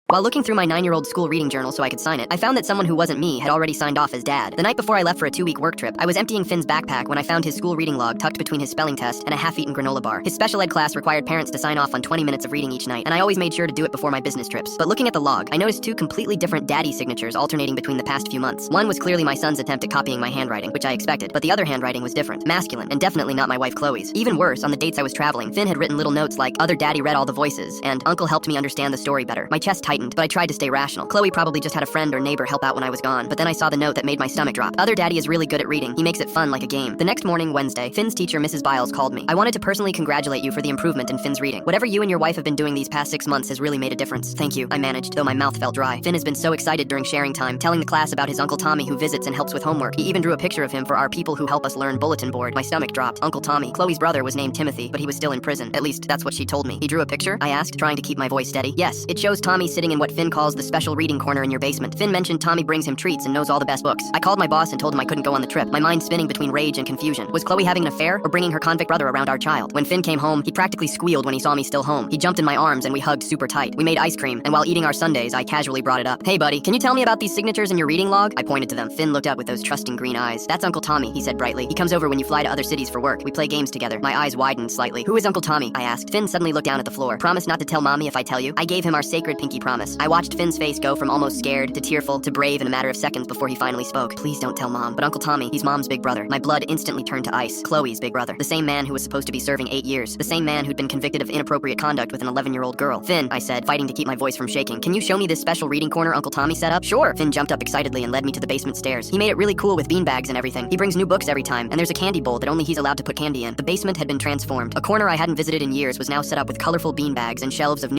While looking through my 9-year-old school reading journal so I could sign it, I found that someone who wasn't me had already signed off as dad. The night before I left for a 2-week work trip, I was emptying Finn's backpack when I found his school reading log tucked between his spelling test and a half-eaten granola bar. His special ed class required parents to sign off on 20 minutes of reading each night, and I always made sure to do it before my business trips. But looking at the log, I noticed 2 completely different daddy signatures alternating between the past few months. One was clearly my son's attempt at copying my handwriting, which I expected, but the other handwriting was different, masculine, and definitely not my wife Chloe's. Even worse, on the dates I was traveling, Finn had written little notes like, "Other daddy read all the voices," and "Uncle helped me understand the story better." My chest tightened, but I tried to stay rational. Chloe probably just had a friend or neighbor help out when I was gone, but then I saw the note that made my stomach drop. "Other daddy is really good at reading. He makes it fun like a game." The next morning, Wednesday, Finn's teacher, Mrs. Biles, called me. "I wanted to personally congratulate you for the improvement in Finn's reading. Whatever you and your wife have been doing these past 6 months has really made a difference." "Thank you," I managed, though my mouth felt dry. Finn has been so excited during sharing time, telling the class about his Uncle Tommy who visits and helps with homework. He even drew a picture of him for our people who help us learn bulletin board. My stomach dropped. Uncle Tommy. Chloe's brother was named Timothy, but he was still in prison. At least, that's what she told me. "He drew a picture?" I asked, trying to keep my voice steady. "Yes, it shows Tommy sitting in what Finn calls the special reading corner in your basement. Finn mentioned Tommy brings him treats and knows all the best books." I called my boss and told him I couldn't go on the trip, my mind spinning between rage and confusion. Was Chloe having an affair or bringing her convict brother around our child? When Finn came home, he practically squealed when he saw me still home. He jumped in my arms and we hugged super tight. We made ice cream, and while eating our sundaes, I casually brought it up. "Hey buddy, can you tell me about these signatures in your reading log?" I pointed to them. Finn looked up with those trusting green eyes. "That's Uncle Tommy," he said brightly. "He comes over when you fly to other cities for work. We play games together." My eyes widened slightly. "Who is Uncle Tommy?" I asked. Finn suddenly looked down at the floor. "Promise not to tell Mommy if I tell you." I gave him our sacred pinky promise. I watched Finn's face go from almost scared to tearful to brave in a matter of seconds before he finally spoke. "Please don't tell Mom, but Uncle Tommy, he's Mom's big brother." My blood instantly turned to ice. Chloe's big brother. The same man who was supposed to be serving 8 years. The same man who'd been convicted of inappropriate conduct with an 11-year-old girl. "Finn," I said, fighting to keep my voice from shaking, "can you show me this special reading corner Uncle Tommy set up?" "Sure." Finn jumped up excitedly and led me to the basement stairs. He made it really cool with beanbags and everything. He brings new books every time, and there's a candy bowl that only he's allowed to put candy in. The basement had been transformed. A corner I hadn't visited in years was now set up with colorful beanbags and shelves of